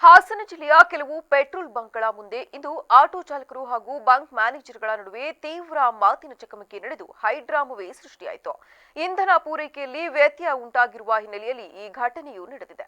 ಹಾಸನ ಜಿಲ್ಲೆಯ ಕೆಲವು ಪೆಟ್ರೋಲ್ ಬಂಕ್ಗಳ ಮುಂದೆ ಇಂದು ಆಟೋ ಚಾಲಕರು ಹಾಗೂ ಬಂಕ್ ಮ್ಯಾನೇಜರ್ಗಳ ನಡುವೆ ತೀವ್ರ ಮಾತಿನ ಚಕಮಕಿ ನಡೆದು ಹೈಡ್ರಾಮವೇ ಸೃಷ್ಟಿಯಾಯಿತು. ಇಂಧನ ಪೂರೈಕೆಯಲ್ಲಿ ವ್ಯತ್ಯಯ ಉಂಟಾಗಿರುವ ಹಿನ್ನೆಲೆಯಲ್ಲಿ ಈ ಘಟನೆಯು ನಡೆದಿದೆ.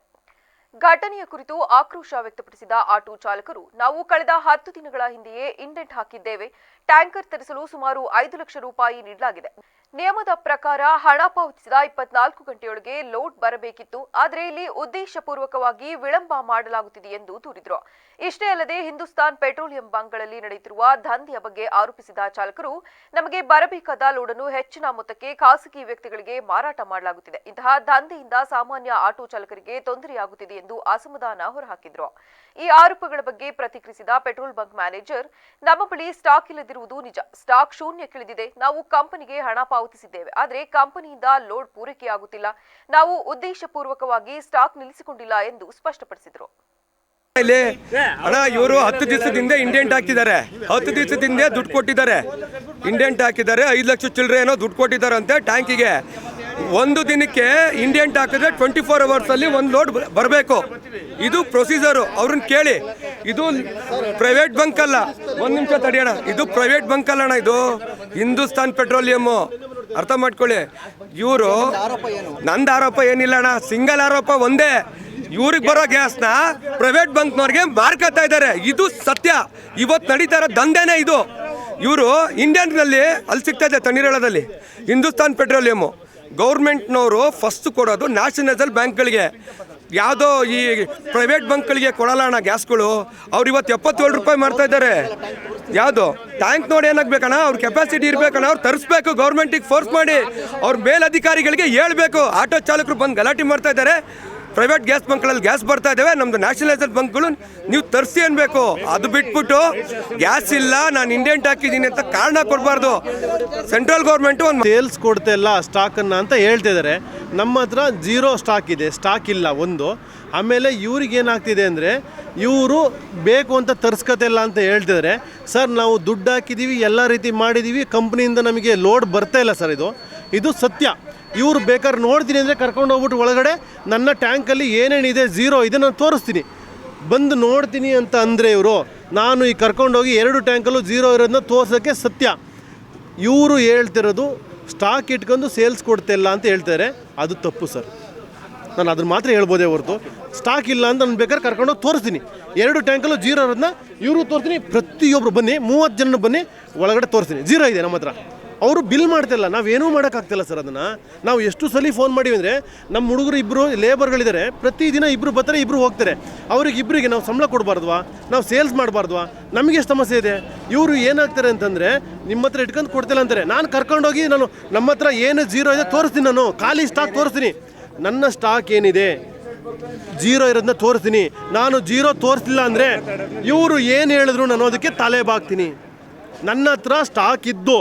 ಘಟನೆಯ ಕುರಿತು ಆಕ್ರೋಶ ವ್ಯಕ್ತಪಡಿಸಿದ ಆಟೋ ಚಾಲಕರು, ನಾವು ಕಳೆದ 10 ದಿನಗಳ ಹಿಂದೆಯೇ ಇಂಡೆಂಟ್ ಹಾಕಿದ್ದೇವೆ. ಟ್ಯಾಂಕರ್ ತರಿಸಲು ಸುಮಾರು 5 ಲಕ್ಷ ರೂಪಾಯಿ ನೀಡಲಾಗಿದೆ. ನಿಯಮದ ಪ್ರಕಾರ ಹಣ ಪಾವತಿಸಿದ 24 ಗಂಟೆಯೊಳಗೆ ಲೋಡ್ ಬರಬೇಕಿತ್ತು. ಆದರೆ ಇಲ್ಲಿ ಉದ್ದೇಶಪೂರ್ವಕವಾಗಿ ವಿಳಂಬ ಮಾಡಲಾಗುತ್ತಿದೆ ಎಂದು ದೂರಿದರು. ಇಷ್ಟೇ ಅಲ್ಲದೆ ಹಿಂದೂಸ್ತಾನ್ ಪೆಟ್ರೋಲಿಯಂ ಬಂಕ್ಗಳಲ್ಲಿ ನಡೆಯುತ್ತಿರುವ ದಂಧೆಯ ಬಗ್ಗೆ ಆರೋಪಿಸಿದ ಚಾಲಕರು, ನಮಗೆ ಬರಬೇಕಾದ ಲೋಡನ್ನು ಹೆಚ್ಚಿನ ಮೊತ್ತಕ್ಕೆ ಖಾಸಗಿ ವ್ಯಕ್ತಿಗಳಿಗೆ ಮಾರಾಟ ಮಾಡಲಾಗುತ್ತಿದೆ. ಇಂತಹ ದಂಧೆಯಿಂದ ಸಾಮಾನ್ಯ ಆಟೋ ಚಾಲಕರಿಗೆ ತೊಂದರೆಯಾಗುತ್ತಿದೆ ಎಂದು ಅಸಮಾಧಾನ ಹೊರಹಾಕಿದರು. ಈ ಆರೋಪಗಳ ಬಗ್ಗೆ ಪ್ರತಿಕ್ರಿಯಿಸಿದ ಪೆಟ್ರೋಲ್ ಬಂಕ್ ಮ್ಯಾನೇಜರ್, ನಮ್ಮ ಬಳಿ ಸ್ಟಾಕ್ ಇಲ್ಲದಿರುವುದು ನಿಜ. ಸ್ಟಾಕ್ ಶೂನ್ಯಕ್ಕಿಳಿದಿದೆ. ನಾವು ಕಂಪನಿಗೆ ಹಣ ಪಾವತಿಸಿದ್ದೇವೆ, ಆದರೆ ಕಂಪನಿಯಿಂದ ಲೋಡ್ ಪೂರೈಕೆಯಾಗುತ್ತಿಲ್ಲ. ನಾವು ಉದ್ದೇಶಪೂರ್ವಕವಾಗಿ ಸ್ಟಾಕ್ ನಿಲ್ಲಿಸಿಕೊಂಡಿಲ್ಲ ಎಂದು ಸ್ಪಷ್ಟಪಡಿಸಿದರು. ಇವರು 10 ದಿವಸದಿಂದ ಇಂಡೆಂಟ್ ಹಾಕಿದ್ದಾರೆ. 10 ದಿವಸದಿಂದ ದುಡ್ಡು ಕೊಟ್ಟಿದ್ದಾರೆ. ಇಂಡೆಂಟ್ ಹಾಕಿದ್ದಾರೆ. 5 ಲಕ್ಷ ಚಿಲ್ಲರೆ ಏನೋ ದುಡ್ಡು ಕೊಟ್ಟಿದ್ದಾರಂತೆ ಟ್ಯಾಂಕಿಗೆ. ಒಂದು ದಿನಕ್ಕೆ ಇಂಡೆಂಟ್ ಹಾಕಿದ್ರೆ 24 ಅವರ್ಸ್ ಅಲ್ಲಿ ಒಂದು ಲೋಡ್ ಬರಬೇಕು. ಇದು ಪ್ರೊಸೀಜರು. ಅವ್ರನ್ನ ಕೇಳಿ. ಇದು ಪ್ರೈವೇಟ್ ಬಂಕ್ ಅಲ್ಲ. ಒಂದು ನಿಮಿಷ ತಡೆಯೋಣ. ಇದು ಪ್ರೈವೇಟ್ ಬಂಕ್ ಅಲ್ಲಣ್ಣ. ಇದು ಹಿಂದೂಸ್ತಾನ್ ಪೆಟ್ರೋಲಿಯಂ. ಅರ್ಥ ಮಾಡ್ಕೊಳ್ಳಿ. ಇವರು ನಂದು ಆರೋಪ ಏನಿಲ್ಲ ಅಣ್ಣ. ಸಿಂಗಲ್ ಆರೋಪ ಒಂದೇ. ಇವ್ರಿಗೆ ಬರೋ ಗ್ಯಾಸ್ನ ಪ್ರೈವೇಟ್ ಬಂಕ್ನವ್ರಿಗೆ ಮಾರ್ಕತ್ತಾ ಇದ್ದಾರೆ. ಇದು ಸತ್ಯ. ಇವತ್ತು ನಡೀತಾ ಇರೋ ದಂಧೆನೇ ಇದು. ಇವರು ಇಂಡಿಯನ್ನಲ್ಲಿ ಅಲ್ಲಿ ಸಿಗ್ತಾ ಇದೆ ತಣ್ಣೀರಳದಲ್ಲಿ ಹಿಂದೂಸ್ತಾನ್ ಪೆಟ್ರೋಲಿಯಮ್ಮು. ಗೌರ್ಮೆಂಟ್ನವರು ಫಸ್ಟ್ ಕೊಡೋದು ನ್ಯಾಷನಲೈಸಲ್ ಬ್ಯಾಂಕ್ಗಳಿಗೆ. ಯಾವುದೋ ಈ ಪ್ರೈವೇಟ್ ಬಂಕ್ಗಳಿಗೆ ಕೊಡಲ್ಲ ಅಣ್ಣ ಗ್ಯಾಸ್ಗಳು. ಅವ್ರು ಇವತ್ತು 77 ರೂಪಾಯಿ ಮಾಡ್ತಾ ಇದ್ದಾರೆ. ಯಾವುದು ಟ್ಯಾಂಕ್ ನೋಡಿ ಏನಾಗಬೇಕಣ್ಣ, ಅವ್ರ ಕೆಪಾಸಿಟಿ ಇರಬೇಕಣ್ಣ. ಅವ್ರು ತರಿಸ್ಬೇಕು. ಗೌರ್ಮೆಂಟಿಗೆ ಫೋರ್ಸ್ ಮಾಡಿ ಅವ್ರ ಮೇಲಧಿಕಾರಿಗಳಿಗೆ ಹೇಳ್ಬೇಕು. ಆಟೋ ಚಾಲಕರು ಬಂದು ಗಲಾಟೆ ಮಾಡ್ತಾ ಇದ್ದಾರೆ. ಪ್ರೈವೇಟ್ ಗ್ಯಾಸ್ ಬಂಕ್ಗಳಲ್ಲಿ ಗ್ಯಾಸ್ ಬರ್ತಾ ಇದ್ದಾವೆ, ನಮ್ದು ನ್ಯಾಷನಲೈಸರ್ ಬಂಕ್ಗಳು ನೀವು ತರಿಸಿ ಅನ್ಬೇಕು. ಅದು ಬಿಟ್ಬಿಟ್ಟು ಗ್ಯಾಸ್ ಇಲ್ಲ, ನಾನು ಇಂಡೆಂಟ್ ಹಾಕಿದ್ದೀನಿ ಅಂತ ಕಾರಣ ಕೊಡಬಾರ್ದು. ಸೆಂಟ್ರಲ್ ಗೌರ್ಮೆಂಟು ಒಂದು ಸೇಲ್ಸ್ ಕೊಡ್ತಾ ಇಲ್ಲ ಸ್ಟಾಕನ್ನು ಅಂತ ಹೇಳ್ತಿದ್ದಾರೆ. ನಮ್ಮ ಹತ್ರ ಜೀರೋ ಸ್ಟಾಕ್ ಇದೆ, ಸ್ಟಾಕ್ ಇಲ್ಲ ಒಂದು. ಆಮೇಲೆ ಇವ್ರಿಗೆ ಏನಾಗ್ತಿದೆ ಅಂದರೆ, ಇವರು ಬೇಕು ಅಂತ ತರಿಸ್ಕೊತಿಲ್ಲ ಅಂತ ಹೇಳ್ತಿದ್ದಾರೆ. ಸರ್, ನಾವು ದುಡ್ಡು ಹಾಕಿದ್ದೀವಿ, ಎಲ್ಲ ರೀತಿ ಮಾಡಿದ್ದೀವಿ, ಕಂಪ್ನಿಯಿಂದ ನಮಗೆ ಲೋಡ್ ಬರ್ತಾ ಇಲ್ಲ ಸರ್. ಇದು ಸತ್ಯ. ಇವರು ಬೇಕಾದ್ರೆ ನೋಡ್ತೀನಿ ಅಂದರೆ ಕರ್ಕೊಂಡು ಹೋಗ್ಬಿಟ್ಟು ಒಳಗಡೆ ನನ್ನ ಟ್ಯಾಂಕಲ್ಲಿ ಏನೇನಿದೆ ಝೀರೋ ಇದೆ ನಾನು ತೋರಿಸ್ತೀನಿ, ಬಂದು ನೋಡ್ತೀನಿ ಅಂತ ಅಂದರೆ ಇವರು, ನಾನು ಈ ಕರ್ಕೊಂಡೋಗಿ 2 ಟ್ಯಾಂಕಲ್ಲೂ ಝೀರೋ ಇರೋದನ್ನ ತೋರ್ಸೋಕ್ಕೆ ಸತ್ಯ. ಇವರು ಹೇಳ್ತಿರೋದು ಸ್ಟಾಕ್ ಇಟ್ಕೊಂಡು ಸೇಲ್ಸ್ ಕೊಡ್ತಿಲ್ಲ ಅಂತ ಹೇಳ್ತಾರೆ. ಅದು ತಪ್ಪು ಸರ್. ನಾನು ಅದನ್ನು ಮಾತ್ರ ಹೇಳ್ಬೋದೇ ಹೊರತು ಸ್ಟಾಕ್ ಇಲ್ಲ ಅಂತ ನಾನು ಬೇಕಾದ್ರೆ ಕರ್ಕೊಂಡೋಗಿ ತೋರಿಸ್ತೀನಿ. 2 ಟ್ಯಾಂಕಲ್ಲೂ ಝೀರೋ ಇರೋದನ್ನ ಇವರು ತೋರಿಸ್ತೀನಿ. ಪ್ರತಿಯೊಬ್ಬರು ಬನ್ನಿ, 30 ಜನ ಬನ್ನಿ, ಒಳಗಡೆ ತೋರಿಸ್ತೀನಿ. ಝೀರೋ ಇದೆ ನಮ್ಮ ಹತ್ರ. ಅವರು ಬಿಲ್ ಮಾಡ್ತಿಲ್ಲ, ನಾವೇನೂ ಮಾಡೋಕ್ಕಾಗ್ತಿಲ್ಲ ಸರ್. ಅದನ್ನು ನಾವು ಎಷ್ಟು ಸಲ ಫೋನ್ ಮಾಡಿವಿ ಅಂದರೆ, ನಮ್ಮ ಹುಡುಗರು 2 ಲೇಬರ್ಗಳಿದ್ದಾರೆ. ಪ್ರತಿದಿನ 2 ಬರ್ತಾರೆ, 2 ಹೋಗ್ತಾರೆ. ಇಬ್ಬರಿಗೆ ನಾವು ಸಂಬಳ ಕೊಡಬಾರ್ದ್ವಾ? ನಾವು ಸೇಲ್ಸ್ ಮಾಡಬಾರ್ದ್ವಾ? ನಮಗೆ ಎಷ್ಟು ಸಮಸ್ಯೆ ಇದೆ. ಇವರು ಏನಾಗ್ತಾರೆ ಅಂತಂದರೆ, ನಿಮ್ಮ ಹತ್ರ ಇಟ್ಕೊಂಡು ಕೊಡ್ತಿಲ್ಲ ಅಂತಾರೆ. ನಾನು ಕರ್ಕೊಂಡೋಗಿ ನಮ್ಮ ಹತ್ರ ಏನು ಝೀರೋ ಇದೆ ತೋರಿಸ್ತೀನಿ. ನಾನು ಖಾಲಿ ಸ್ಟಾಕ್ ತೋರಿಸ್ತೀನಿ. ನನ್ನ ಸ್ಟಾಕ್ ಏನಿದೆ ಝೀರೋ ಇರೋದನ್ನ ತೋರಿಸ್ತೀನಿ. ನಾನು ಝೀರೋ ತೋರಿಸ್ಲಿಲ್ಲ ಅಂದರೆ ಇವರು ಏನು ಹೇಳಿದ್ರು ನಾನು ಅದಕ್ಕೆ ತಲೆ ಬಾಗ್ತೀನಿ. ನನ್ನ ಹತ್ರ ಸ್ಟಾಕ್ ಇದ್ದು